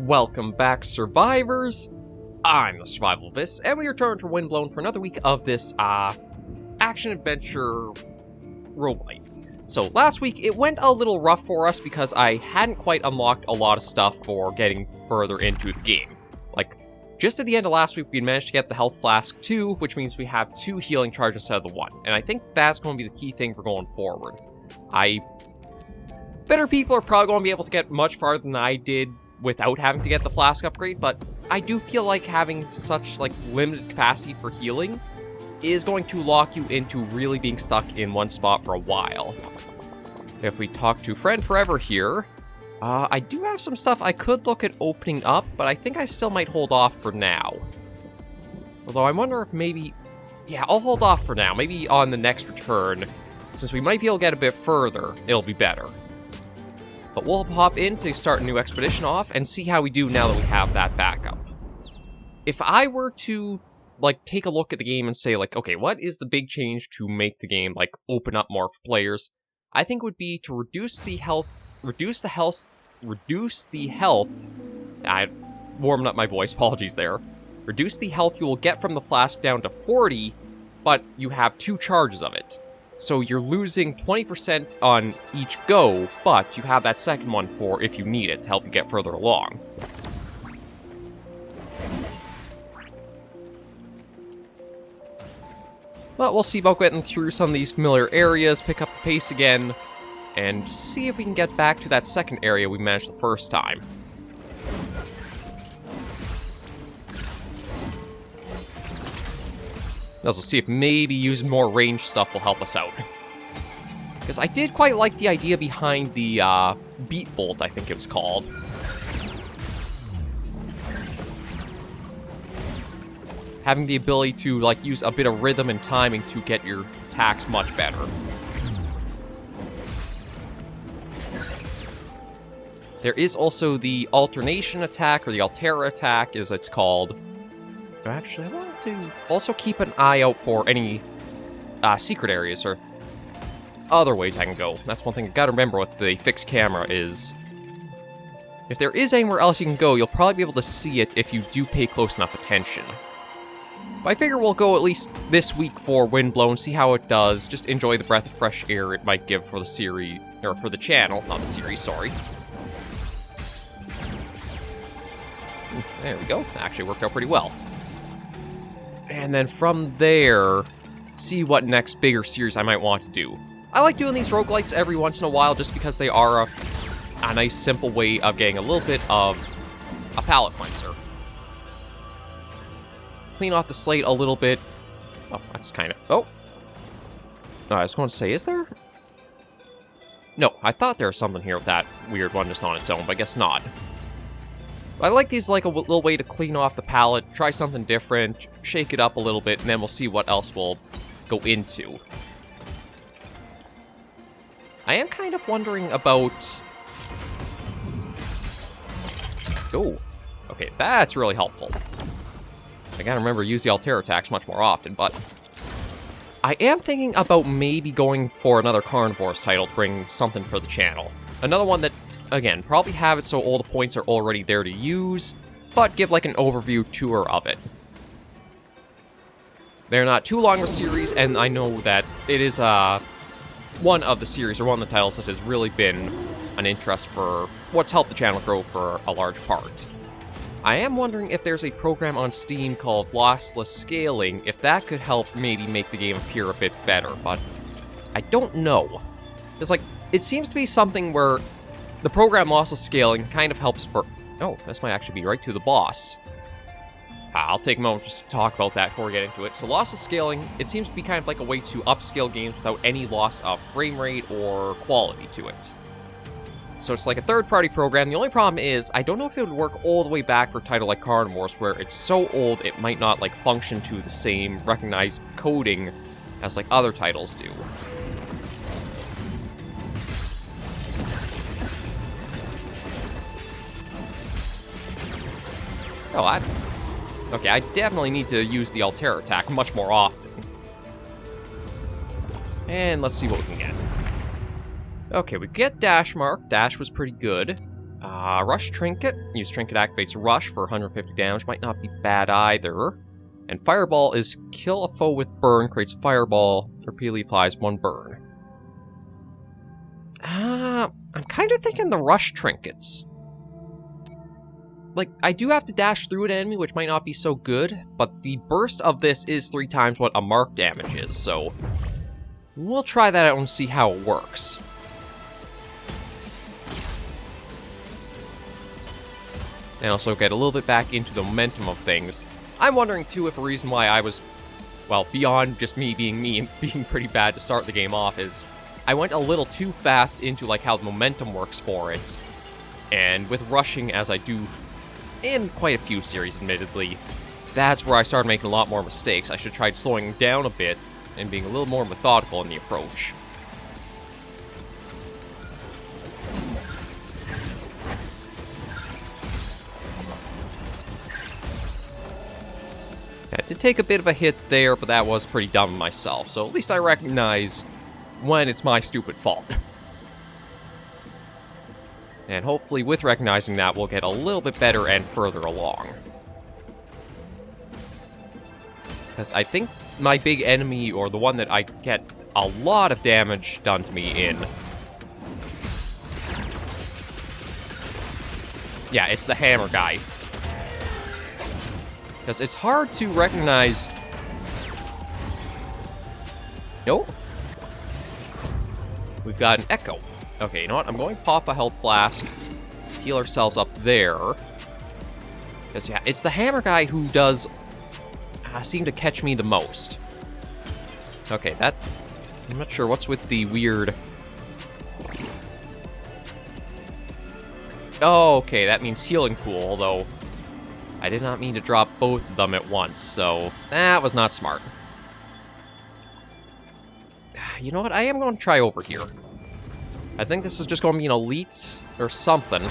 Welcome back, survivors. I'm the Survivalist, and we return to Windblown for another week of this, action-adventure roguelite. So, last week, it went a little rough for us because I hadn't quite unlocked a lot of stuff for getting further into the game. Like, just at the end of last week, we managed to get the health flask 2, which means we have 2 healing charges instead of the 1. And I think that's going to be the key thing for going forward. Better people are probably going to be able to get much farther than I did without having to get the flask upgrade, but I do feel like having such, limited capacity for healing is going to lock you into really being stuck in one spot for a while. If we talk to Friend Forever here, I do have some stuff I could look at opening up, but I think I still might hold off for now. Although I wonder if maybe... Yeah, I'll hold off for now. Maybe on the next return, since we might be able to get a bit further, it'll be better. But we'll hop in to start a new expedition off and see how we do now that we have that backup. If I were to, take a look at the game and say, okay, what is the big change to make the game, open up more for players? I think it would be to reduce the health... I warmed up my voice, apologies there. Reduce the health you will get from the flask down to 40, but you have 2 charges of it. So you're losing 20% on each go, but you have that second one for if you need it to help you get further along. But we'll see about getting through some of these familiar areas, pick up the pace again, and see if we can get back to that second area we managed the first time. Also see if maybe using more ranged stuff will help us out. Because I did quite like the idea behind the beat bolt, I think it was called. Having the ability to use a bit of rhythm and timing to get your attacks much better. There is also the alternation attack, or the Altera attack as it's called. Actually, I want to also keep an eye out for any secret areas or other ways I can go. That's one thing I gotta remember with the fixed camera is... if there is anywhere else you can go, you'll probably be able to see it if you do pay close enough attention. But I figure we'll go at least this week for Windblown, see how it does, just enjoy the breath of fresh air it might give for the series, or for the channel, not the series, sorry. There we go, actually worked out pretty well. And then from there, see what next bigger series I might want to do. I like doing these roguelites every once in a while just because they are a nice simple way of getting a little bit of a palate cleanser. Clean off the slate a little bit. Oh, that's kind of... oh. I was going to say, is there? No, I thought there was something here with that weird one just on its own, but I guess not. I like these a little way to clean off the palette, try something different, shake it up a little bit, and then we'll see what else we'll go into. I am kind of wondering about... oh, okay, that's really helpful. I gotta remember to use the Altera attacks much more often, but... I am thinking about maybe going for another Carnivores title to bring something for the channel. Another one that... again, probably have it so all the points are already there to use, but give an overview tour of it. They're not too long of a series, and I know that it is one of the series, or one of the titles that has really been an interest for what's helped the channel grow for a large part. I am wondering if there's a program on Steam called Lossless Scaling, if that could help maybe make the game appear a bit better, but I don't know. It's it seems to be something where the program Lossless Scaling kind of helps for... oh, this might actually be right to the boss. I'll take a moment just to talk about that before we get into it. So Lossless Scaling, it seems to be kind of a way to upscale games without any loss of frame rate or quality to it. So it's a third-party program. The only problem is, I don't know if it would work all the way back for a title like Carnivores, where it's so old it might not function to the same recognized coding as other titles do. Oh, okay, I definitely need to use the Altera attack much more often. And let's see what we can get. Okay, we get dash mark. Dash was pretty good. Rush Trinket. Use Trinket activates Rush for 150 damage. Might not be bad either. And Fireball is kill a foe with burn, creates Fireball, repeatedly applies 1 burn. I'm kind of thinking the Rush Trinkets. Like, I do have to dash through an enemy, which might not be so good, but the burst of this is 3 times what a mark damage is, so we'll try that out and see how it works. And also get a little bit back into the momentum of things. I'm wondering, too, if a reason why I was, well, beyond just me and being pretty bad to start the game off is I went a little too fast into, like, how the momentum works for it. And with rushing, as I do in quite a few series, admittedly, that's where I started making a lot more mistakes. I should try slowing down a bit and being a little more methodical in the approach. I did take a bit of a hit there, but that was pretty dumb myself, so at least I recognize when it's my stupid fault. And hopefully with recognizing that, we'll get a little bit better and further along. Because I think my big enemy, or the one that I get a lot of damage done to me in... yeah, it's the hammer guy. Because it's hard to recognize... Nope. We've got an echo. Okay, you know what? I'm going to pop a health flask. Heal ourselves up there. Because, yeah, it's the hammer guy who does seem to catch me the most. Okay, that... I'm not sure what's with the weird... Oh, okay, that means healing pool, although... I did not mean to drop both of them at once, so that was not smart. You know what? I am going to try over here. I think this is just going to be an elite or something.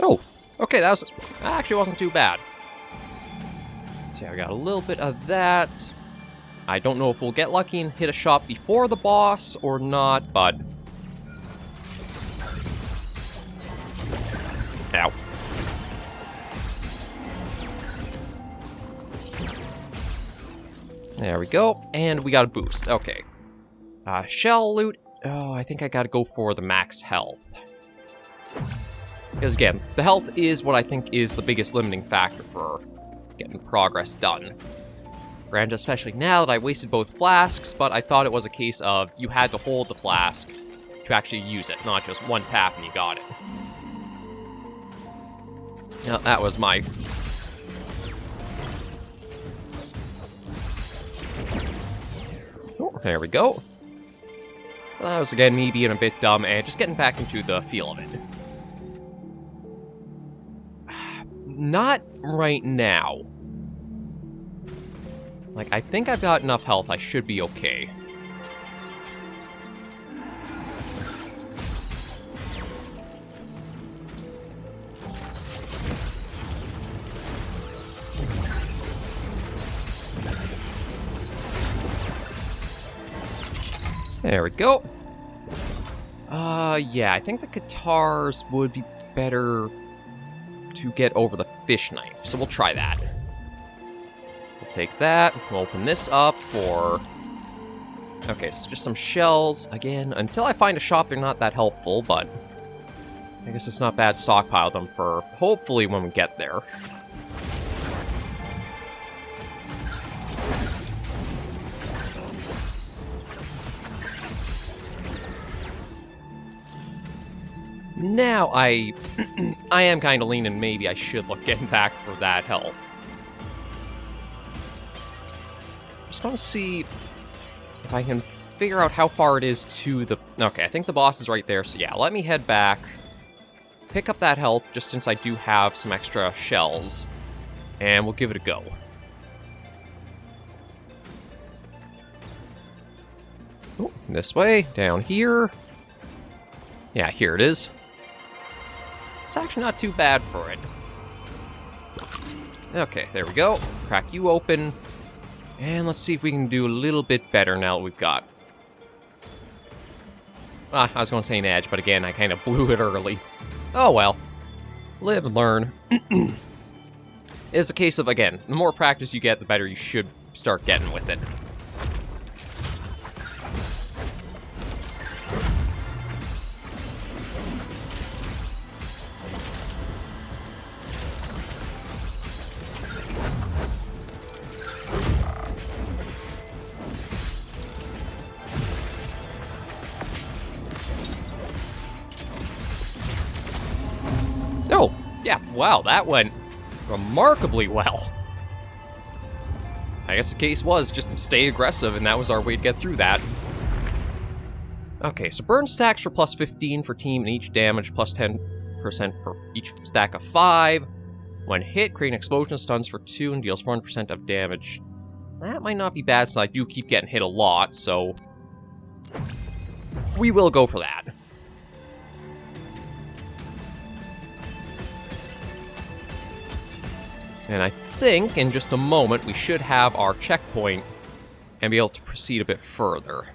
Oh, okay, that actually wasn't too bad. So yeah, we got a little bit of that. I don't know if we'll get lucky and hit a shot before the boss or not, but... Ow. There we go, and we got a boost. Okay. Shell loot. Oh, I think I gotta go for the max health. Because again, the health is what I think is the biggest limiting factor for getting progress done. Granted, especially now that I wasted both flasks, but I thought it was a case of you had to hold the flask to actually use it, not just one tap and you got it. Now, that was my... Oh, there we go. That was, again, me being a bit dumb and just getting back into the feel of it. Not right now. Like, I think I've got enough health, I should be okay. There we go. Yeah, I think the guitars would be better to get over the fish knife, so we'll try that. We'll take that, we'll open this up for... Okay, so just some shells. Again, until I find a shop, they're not that helpful, but I guess it's not bad to stockpile them for hopefully when we get there. Now I am kind of leaning maybe I should look getting back for that health. Just want to see if I can figure out how far it is to the... Okay, I think the boss is right there, so yeah, let me head back. Pick up that health, just since I do have some extra shells. And we'll give it a go. This way, down here. Yeah, here it is. It's actually not too bad for it. Okay, there we go. Crack you open. And let's see if we can do a little bit better now that we've got... I was going to say an edge, but again, I kind of blew it early. Oh well. Live and learn. It's a case of, again, the more practice you get, the better you should start getting with it. Oh, yeah, wow, that went remarkably well. I guess the case was just stay aggressive, and that was our way to get through that. Okay, so burn stacks for plus 15 for team, and each damage plus 10% for each stack of 5. When hit, create an explosion of stuns for 2 and deals 400% of damage. That might not be bad, since I do keep getting hit a lot, so we will go for that. And I think in just a moment we should have our checkpoint and be able to proceed a bit further.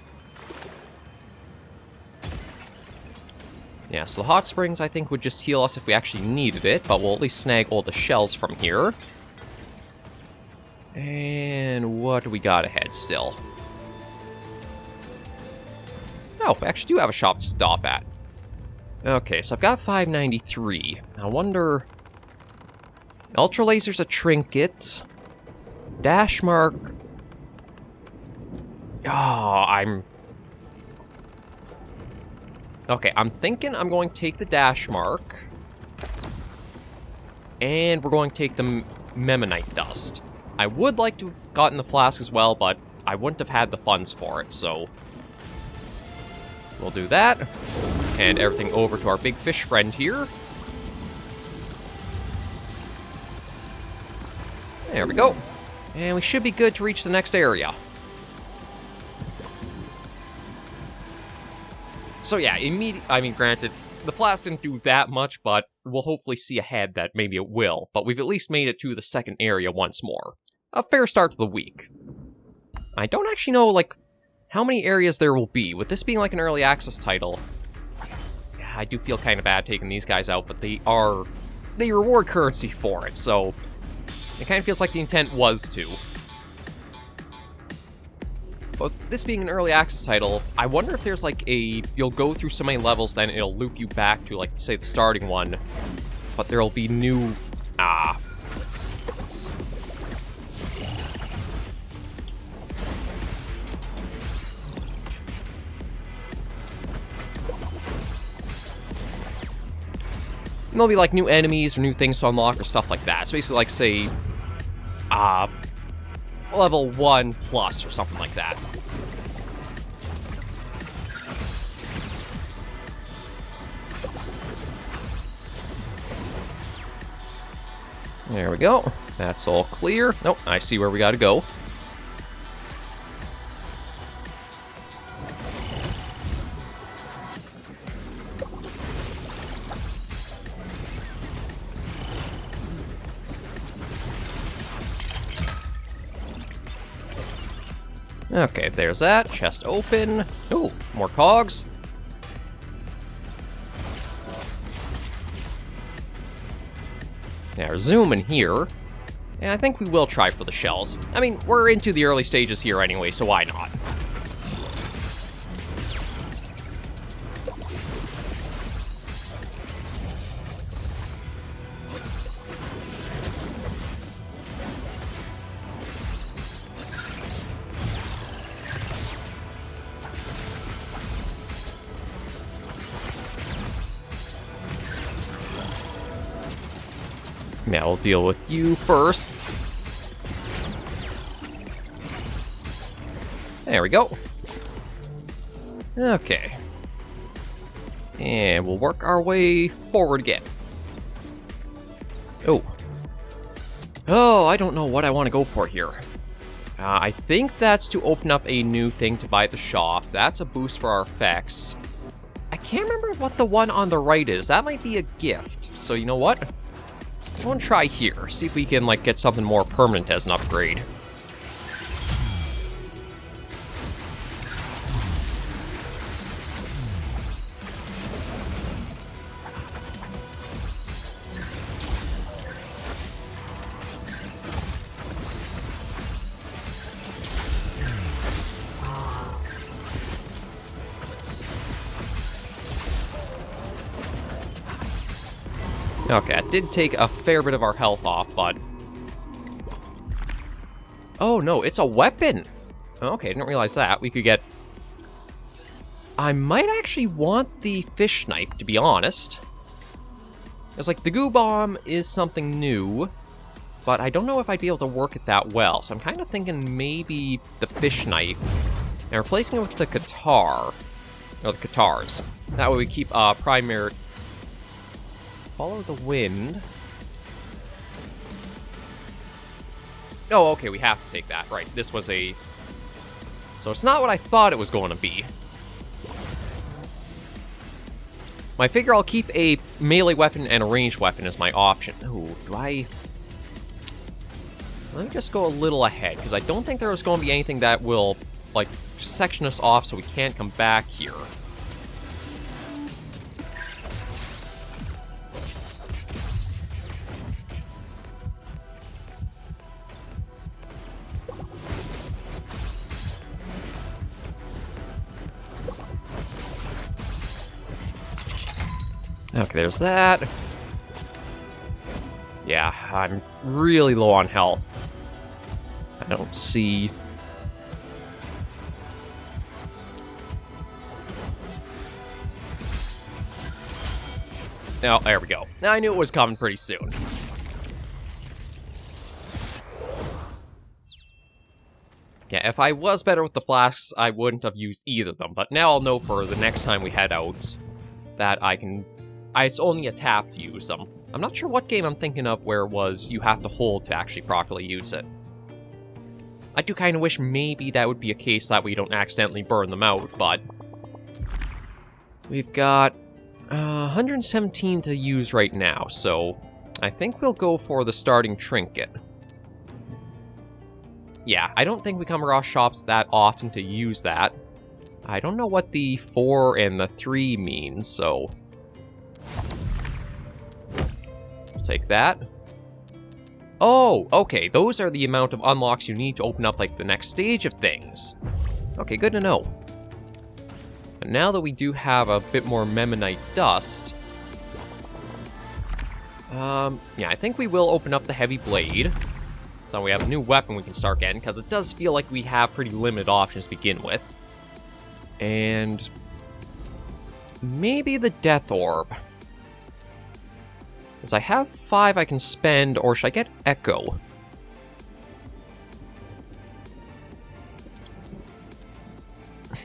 Yeah, so the hot springs I think would just heal us if we actually needed it, but we'll at least snag all the shells from here. And what do we got ahead still? Oh, we actually do have a shop to stop at. Okay, so I've got 593. I wonder... Ultra Laser's a trinket. Dash Mark. Oh, Okay, I'm thinking I'm going to take the Dash Mark. And we're going to take the Memmonite Dust. I would like to have gotten the Flask as well, but I wouldn't have had the funds for it, so... We'll do that. Hand everything over to our big fish friend here. There we go. And we should be good to reach the next area. So yeah, granted, the Flask didn't do that much, but we'll hopefully see ahead that maybe it will. But we've at least made it to the second area once more. A fair start to the week. I don't actually know, like, how many areas there will be. With this being like an early access title, yeah, I do feel kind of bad taking these guys out, but they reward currency for it, so... It kind of feels like the intent was to. But this being an early access title, I wonder if there's like you'll go through so many levels, then it'll loop you back to, like, say, the starting one. But there'll be new... And there'll be, like, new enemies or new things to unlock or stuff like that. It's basically like, say, level 1 plus or something like that. There we go. That's all clear. Nope, I see where we gotta go. Okay, there's that. Chest open. Ooh, more cogs. Now, zoom in here. And I think we will try for the shells. I mean, we're into the early stages here anyway, so why not? Yeah, we'll deal with you first. There we go. Okay. And we'll work our way forward again. Oh. Oh, I don't know what I want to go for here. I think that's to open up a new thing to buy at the shop. That's a boost for our effects. I can't remember what the one on the right is. That might be a gift. So you know what? I want to try here. See if we can like get something more permanent as an upgrade. Okay, it did take a fair bit of our health off, but... Oh, no, it's a weapon! Okay, didn't realize that. We could get... I might actually want the fish knife, to be honest. It's like, the goo bomb is something new, but I don't know if I'd be able to work it that well, so I'm kind of thinking maybe the fish knife, and replacing it with the guitar, or the guitars. That way we keep primary... Follow the wind. Oh, okay, we have to take that. Right, this was a... So it's not what I thought it was going to be. I figure I'll keep a melee weapon and a ranged weapon as my option. Ooh, do I... Let me just go a little ahead, because I don't think there was going to be anything that will, like, section us off so we can't come back here. Okay, there's that. Yeah, I'm really low on health. I don't see... Oh, there we go. I knew it was coming pretty soon. Yeah, if I was better with the flasks, I wouldn't have used either of them. But now I'll know for the next time we head out that I can... It's only a tap to use them. I'm not sure what game I'm thinking of where it was you have to hold to actually properly use it. I do kind of wish maybe that would be a case that we don't accidentally burn them out, but... We've got 117 to use right now, so I think we'll go for the starting trinket. Yeah, I don't think we come across shops that often to use that. I don't know what the 4 and the 3 means, so... We'll take that. Oh, okay, those are the amount of unlocks you need to open up, like, the next stage of things. Okay, good to know. But now that we do have a bit more Memmonite dust... yeah, I think we will open up the heavy blade. So we have a new weapon we can start getting, because it does feel like we have pretty limited options to begin with. And... maybe the Death Orb. Because I have 5 I can spend, or should I get Echo?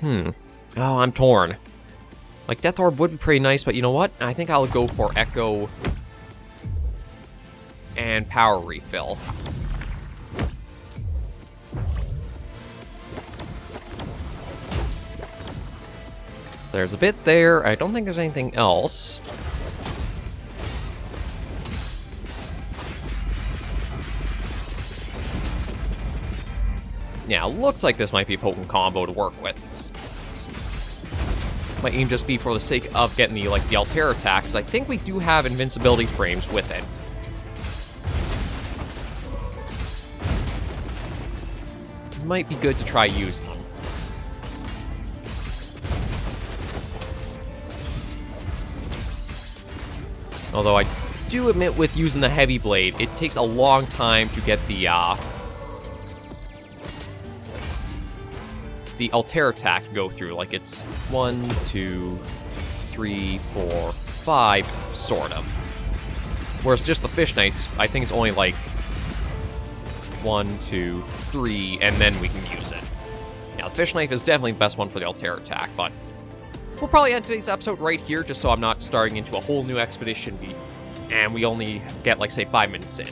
Oh, I'm torn. Like, Death Orb would be pretty nice, but you know what? I think I'll go for Echo and Power Refill. So there's a bit there. I don't think there's anything else. Yeah, looks like this might be a potent combo to work with. Might even just be for the sake of getting the, like, the Altair attack, because I think we do have invincibility frames with it. Might be good to try using them. Although I do admit with using the heavy blade, it takes a long time to get the Altair attack to go through. Like, it's 1, 2, 3, 4, 5, sort of. Whereas just the fish knife, I think it's only like 1, 2, 3, and then we can use it. Yeah, the fish knife is definitely the best one for the Altair attack, but we'll probably end today's episode right here, just so I'm not starting into a whole new expedition, and we only get, like, say, 5 minutes in.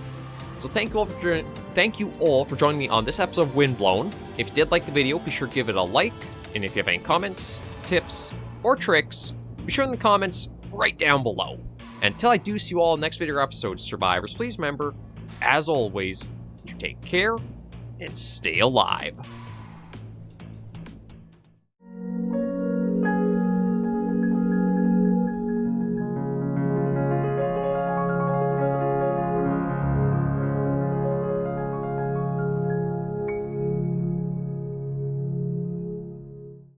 So thank you all for joining me on this episode of Windblown. If you did like the video, be sure to give it a like. And if you have any comments, tips, or tricks, be sure in the comments right down below. And until I do see you all in the next video episode, survivors, please remember, as always, to take care and stay alive.